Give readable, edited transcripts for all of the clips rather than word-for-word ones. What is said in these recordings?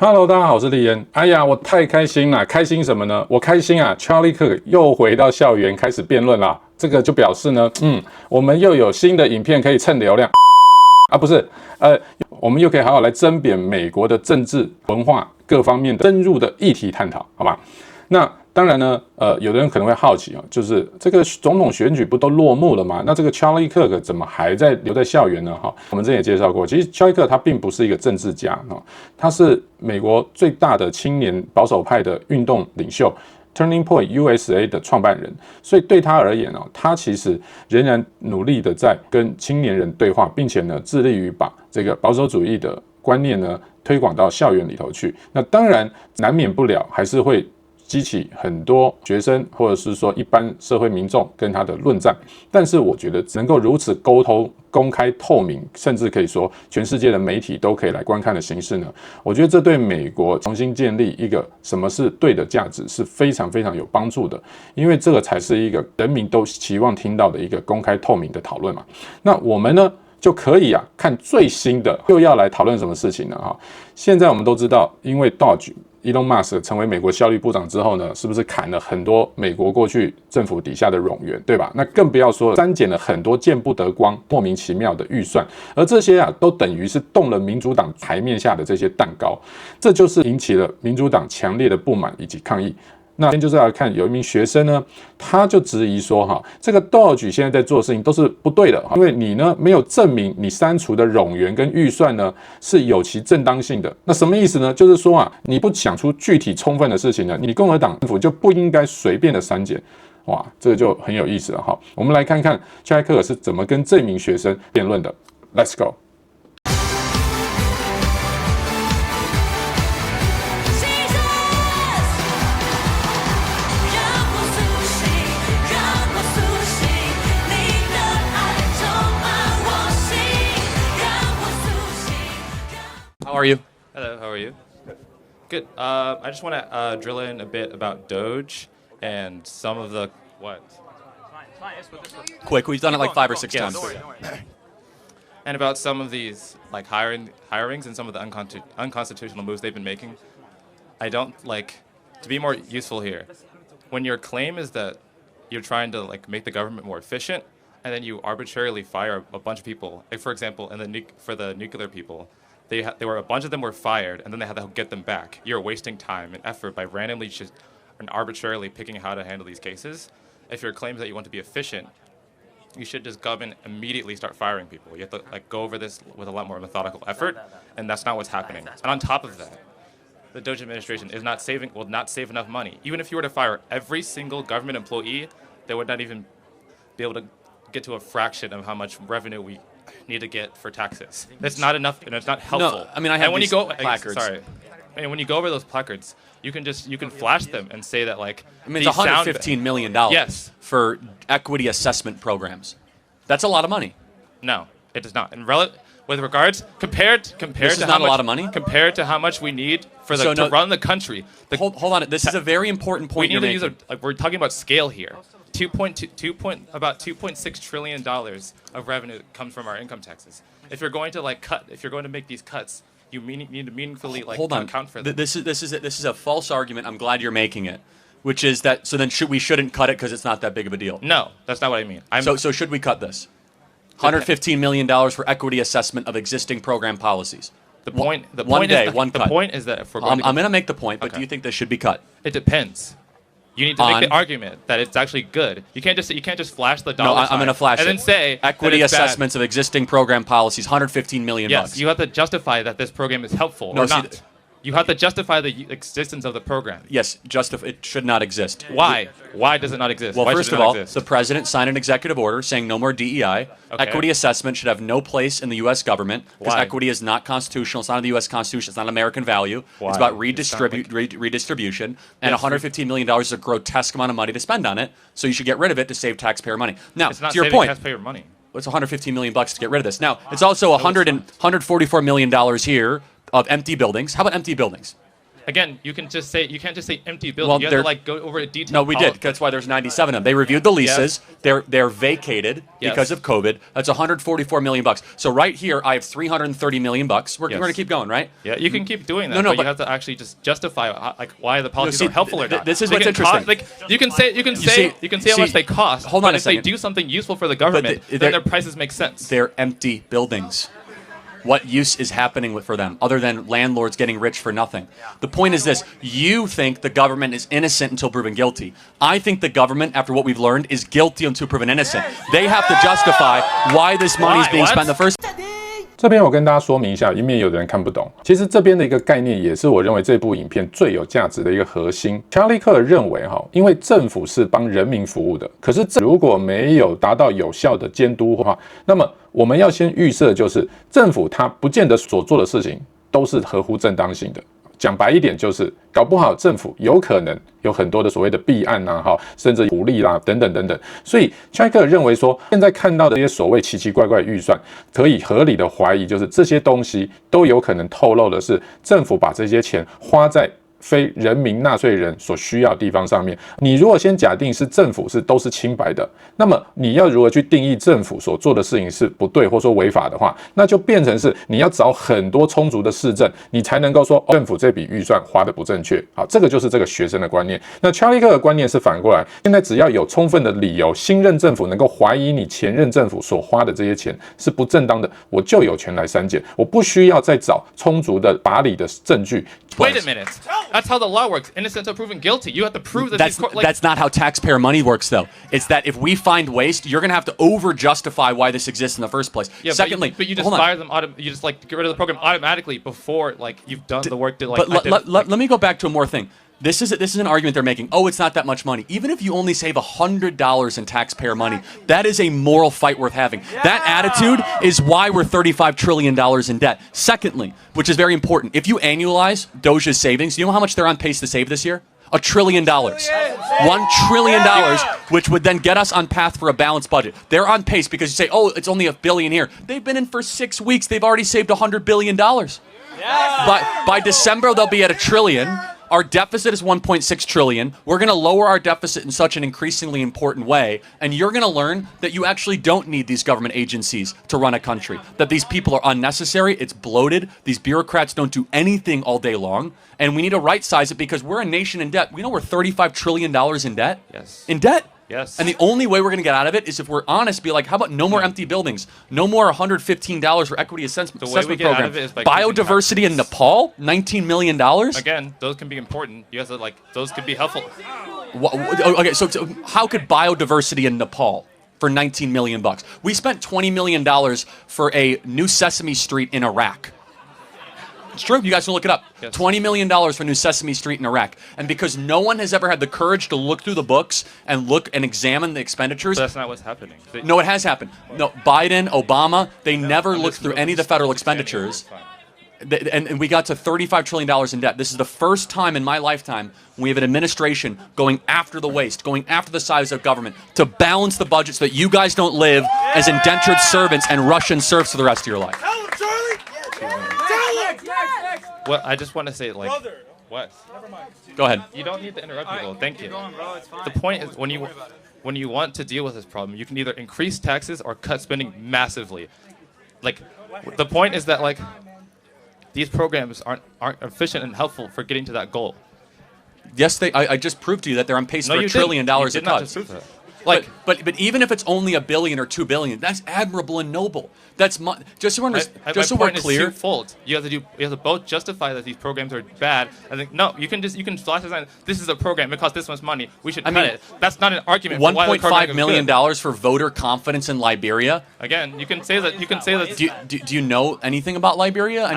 Hello， 大家好，我是立恩。哎呀，我太开心了！开心什么呢？我开心啊 ，Charlie Kirk 又回到校园开始辩论啦。这个就表示呢，我们又有新的影片可以蹭流量啊，不是，我们又可以好好来争辩美国的政治、文化各方面的深入的议题探讨，好吧？那当然呢，有的人可能会好奇啊，就是这个总统选举不都落幕了吗？那这个 Charlie Kirk 怎么还在留在校园呢？哈，我们之前也介绍过，其实 Charlie Kirk 他并不是一个政治家啊，他是美国最大的青年保守派的运动领袖 Turning Point USA 的创办人，所以对他而言呢，他其实仍然努力的在跟青年人对话，并且呢，致力于把这个保守主义的观念呢推广到校园里头去。那当然难免不了还是会激起很多学生或者是说一般社会民众跟他的论战，但是我觉得能够如此沟通、公开、透明，甚至可以说全世界的媒体都可以来观看的形式呢，我觉得这对美国重新建立一个什么是对的价值是非常非常有帮助的，因为这个才是一个人民都期望听到的一个公开透明的讨论嘛。那我们呢就可以看最新的，又要来讨论什么事情呢？现在我们都知道，因为 DOGE Elon Musk 成为美国效率部长之后呢，是不是砍了很多美国过去政府底下的冗员，对吧？那更不要说删减了很多见不得光、莫名其妙的预算，而这些都等于是动了民主党台面下的这些蛋糕，这就是引起了民主党强烈的不满以及抗议。那今天就是来看，有一名学生呢，他就质疑说，这个 DOGE 现在在做的事情都是不对的，因为你呢没有证明你删除的冗员跟预算呢是有其正当性的。那什么意思呢？就是说你不想出具体充分的事情呢，你共和党政府就不应该随便的删减。哇，这个就很有意思了哈。我们来看看查理·克尔是怎么跟这名学生辩论的。Let's go。How are you? Hello, how are you? Good. I just want to drill in a bit about DOGE and some of the what? Quick, we've done it like 5 or 6 times. And about some of these like hirings and some of the unconstitutional moves they've been making. I don't like to be more useful here. When your claim is that you're trying to like make the government more efficient, and then you arbitrarily fire a bunch of people. Like for example, for the nuclear people. They were a bunch of them were fired, and then they had to get them back. You're wasting time and effort by randomly just and arbitrarily picking how to handle these cases. If your claim is that you want to be efficient, you should just government immediately start firing people. You have to like go over this with a lot more methodical effort, and that's not what's happening. And on top of that, the DOGE administration will not save enough money. Even if you were to fire every single government employee, they would not even be able to get to a fraction of how much revenue we need to get for taxes. That's not enough, and it's not helpful. No, I mean I have these placards. Sorry, and when you go over those placards, you can flash them and say that like. I mean, it's $115 million. Yes. For equity assessment programs. That's a lot of money. No, it does not. And with regards compared This to is how not much, a lot of money? compared to how much we need for to run the country. Hold on. This is a very important point. We need to use we're talking about scale here. About $2.6 trillion of revenue comes from our income taxes. If you're going to make these cuts, you need to meaningfully account for them. This is a false argument. I'm glad you're making it, which is that so then we shouldn't cut it because it's not that big of a deal. No, that's not what I mean. So should we cut this? $115 million for equity assessment of existing program policies. The point is that if we're I'm going to make the point, but Okay. do you think this should be cut? It depends. You need to make the argument that it's actually good. You can't just flash the dollar. No, I'm going to flash and it. then say equity assessments of existing program policies, $115 million. Yes, you have to justify that this program is helpful or not. You have to justify the existence of the program. Yes, it should not exist. Why? Why does it not exist? Well, Why first of all, the president signed an executive order saying no more DEI. Okay. Equity assessment should have no place in the U.S. government because Why? equity is not constitutional. It's not in the U.S. Constitution. It's not an American value. Why? It's about redistribution. And $115 million is a grotesque amount of money to spend on it. So you should get rid of it to save taxpayer money. Now, it's not to your saving point, taxpayer money. it's $115 million to get rid of this. Now, it's also $144 million here of empty buildings. How about empty buildings? Again, you can't just say empty building. Well, you have to like go over a detailed. No, we did. That's why there's 97 of them. They reviewed the leases. Yes. They're vacated because of COVID. That's 144 million bucks. So right here, I have 330 million bucks. We're going to keep going, right? Yeah, you can keep doing that. No, but you have to actually just justify like why the policies are helpful or not. This is what's interesting. Like you can say how much they cost. Hold on but a if second. they do something useful for the government, then their prices make sense. They're empty buildings. What use is happening for them other than landlords getting rich for nothing? The point is this. You think the government is innocent until proven guilty. I think the government, after what we've learned, is guilty until proven innocent. They have to justify why this money is being spent in the first. 这边我跟大家说明一下，以免有的人看不懂。其实这边的一个概念，也是我认为这部影片最有价值的一个核心。查理克认为，因为政府是帮人民服务的，可是如果没有达到有效的监督的话，那么我们要先预设，就是政府它不见得所做的事情都是合乎正当性的。讲白一点，就是搞不好政府有可能有很多的所谓的弊案啊，甚至鼓励啦等等等等。所以查理克认为说，现在看到的这些所谓奇奇怪怪的预算，可以合理的怀疑，就是这些东西都有可能透露的是政府把这些钱花在非人民纳税人所需要的地方上面。你如果先假定是政府都是清白的，那么你要如何去定义政府所做的事情是不对或说违法的话，那就变成是你要找很多充足的事证，你才能够说，政府这笔预算花的不正确。好，这个就是这个学生的观念。那查理克的观念是反过来，现在只要有充分的理由，新任政府能够怀疑你前任政府所花的这些钱是不正当的，我就有权来删减，我不需要再找充足的把理的证据。Wait a minute. That's how the law works. Innocent until proven guilty. You have to prove that that's not how taxpayer money works, though. It's that if we find waste, you're going to have to over-justify why this exists in the first place. Yeah, Secondly, but you just fire them. You just like get rid of the program automatically before like you've done the work. But let me go back to one more thing. This is an argument they're making. Oh, it's not that much money. Even if you only save $100 in taxpayer money, that is a moral fight worth having. That attitude is why we're $35 trillion in debt. Secondly, which is very important, if you annualize DOGE's savings, you know how much they're on pace to save this year? $1 trillion. $1 trillion, which would then get us on path for a balanced budget. They're on pace because you say, oh, it's only $1 billion here. They've been in for 6 weeks. They've already saved $100 billion. By December, they'll be at $1 trillion. Our deficit is $1.6 trillion. We're going to lower our deficit in such an increasingly important way, and you're going to learn that you actually don't need these government agencies to run a country, that these people are unnecessary, it's bloated, these bureaucrats don't do anything all day long, and we need to right-size it because we're a nation in debt. We know we're $35 trillion in debt. Yes. In debt. Yes. And the only way we're going to get out of it is if we're honest, be like, how about no more empty buildings? No more $115 for equity assessment program. Biodiversity in Nepal, $19 million? Again, those can be important. You have to those could be helpful. Okay, so how could biodiversity in Nepal for $19 million? We spent $20 million for a new Sesame Street in Iraq. It's true. You guys can look it up. Yes. $20 million for New Sesame Street in Iraq. And because no one has ever had the courage to look through the books and look and examine the expenditures. But that's not what's happening. No, it has happened. No, Biden, Obama, they never looked through any of the federal expenditures. And we got to $35 trillion in debt. This is the first time in my lifetime we have an administration going after the waste, going after the size of government to balance the budget so that you guys don't live as indentured servants and Russian serfs for the rest of your life. Well, I just want to say, what? Never mind. Go ahead. You don't need to interrupt people. Thank you. The point is, when you want to deal with this problem, you can either increase taxes or cut spending massively. The point is that these programs aren't efficient and helpful for getting to that goal. Yes, I just proved to you that they're on pace for $1 trillion in cuts. But even if it's only $1 billion or $2 billion, that's admirable and noble. That's just so we're clear. Is twofold. You have to both justify that these programs are bad. I think no, you can flash this. This is a program. It costs this much money. We should cut it. That's not an argument. $1.5 million for voter confidence in Liberia. Again, you can say that. Do you know anything about Liberia? I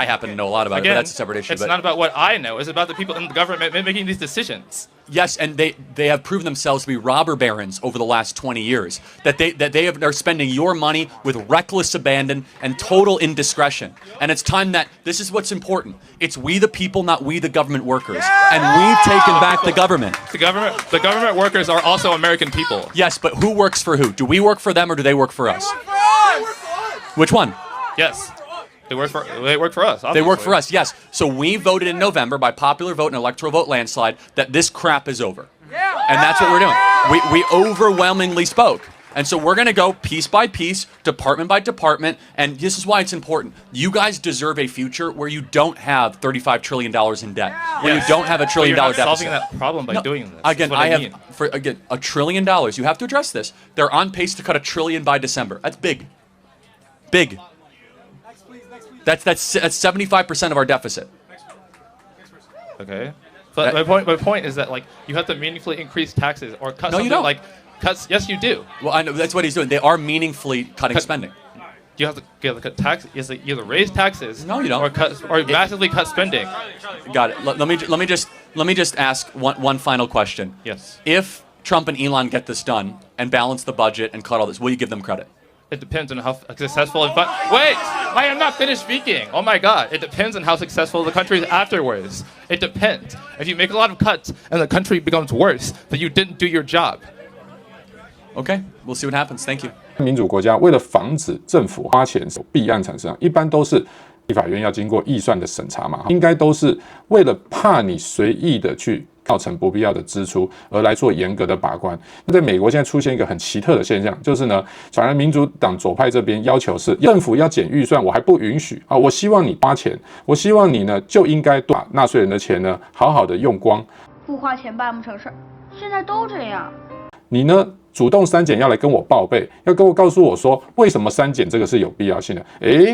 happen to know a lot about it, but that's a separate issue. It's not about what I know. It's about the people in the government making these decisions. Yes, and they have proven themselves to be robber barons over the last 20 years. That they're spending your money with reckless abandon and total indiscretion. And it's time that this is what's important. It's we the people, not we the government workers. And we've taken back the government. The government workers are also American people. Yes, but who works for who? Do we work for them or do they work for us? Which one? Yes. They work for us. They work for us, yes. So we voted in November by popular vote and electoral vote landslide that this crap is over. And that's what we're doing. We overwhelmingly spoke. And so we're going to go piece by piece, department by department, and this is why it's important. You guys deserve a future where you don't have $35 trillion in debt, where you don't have $1 trillion deficit. Solving that problem by doing this. Again, $1 trillion. You have to address this. They're on pace to cut $1 trillion by December. That's big. Big. That's 75% of our deficit. Okay. But my point is that like you have to meaningfully increase taxes or cut something like cuts. Yes, you do. Well, I know that's what he's doing. They are meaningfully cutting spending. You have to cut taxes. You have to either raise taxes. No, you don't. Or massively cut spending. Got it. Let me just ask one final question. Yes. If Trump and Elon get this done and balance the budget and cut all this, will you give them credit? It depends on how successful. Wait, I am not finished speaking. Oh my God! It depends on how successful the country is afterwards. It depends. If you make a lot of cuts and the country becomes worse, then you didn't do your job. Okay, we'll see what happens. Thank you. 民主国家为了防止政府花钱有弊案产生，一般都是立法院要经过预算的审查嘛，应该都是为了怕你随意的去造成不必要的支出而来做严格的把关。那在美国现在出现一个很奇特的现象，就是呢，反而民主党左派这边要求是政府要减预算，我还不允许啊！我希望你花钱，我希望你呢就应该把纳税人的钱呢好好的用光，不花钱办不成事儿，现在都这样。你呢？主动删减要来跟我报备，要跟我告诉我说为什么删减这个是有必要性的，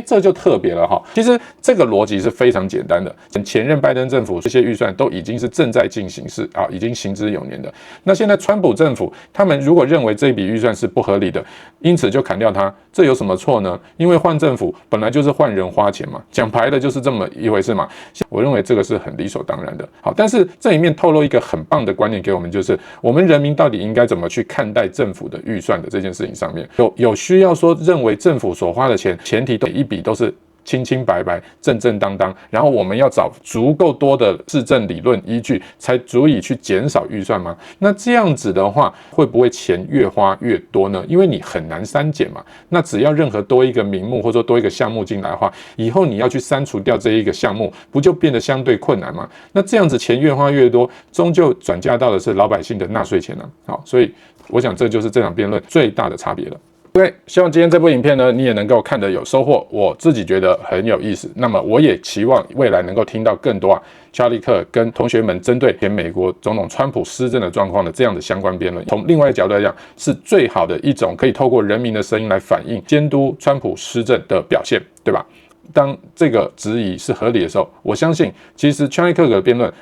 这就特别了哈。其实这个逻辑是非常简单的，前任拜登政府这些预算都已经是正在进行式啊，已经行之有年的。那现在川普政府他们如果认为这笔预算是不合理的，因此就砍掉它，这有什么错呢？因为换政府本来就是换人花钱嘛，讲白了就是这么一回事嘛。我认为这个是很理所当然的。好，但是这里面透露一个很棒的观念给我们，就是我们人民到底应该怎么去看待政府的预算的这件事情上面，有需要说认为政府所花的钱，前提每一笔都是清清白白、正正当当，然后我们要找足够多的市政理论依据，才足以去减少预算吗？那这样子的话，会不会钱越花越多呢？因为你很难删减嘛。那只要任何多一个名目或者说多一个项目进来的话，以后你要去删除掉这一个项目，不就变得相对困难吗？那这样子钱越花越多，终究转嫁到的是老百姓的纳税钱呢。好，所以我想这就是这场辩论最大的差别了。OK， 希望今天这部影片呢，你也能够看得有收获。我自己觉得很有意思。那么我也期望未来能够听到更多查理克跟同学们针对前美国总统川普施政的状况的这样的相关辩论。从另外一个角度来讲，是最好的一种可以透过人民的声音来反映监督川普施政的表现，对吧？当这个质疑是合理的时候，我相信其实查理克的辩论，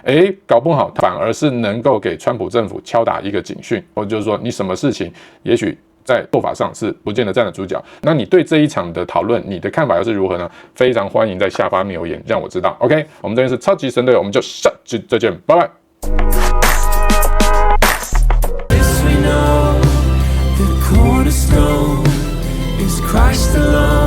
搞不好反而是能够给川普政府敲打一个警讯，或者就是说你什么事情也许在做法上是不见得站得主角。那你对这一场的讨论，你的看法又是如何呢？非常欢迎在下方留言让我知道。OK， 我们这边是超级神队友，我们就下期再见，拜拜。Christ alone.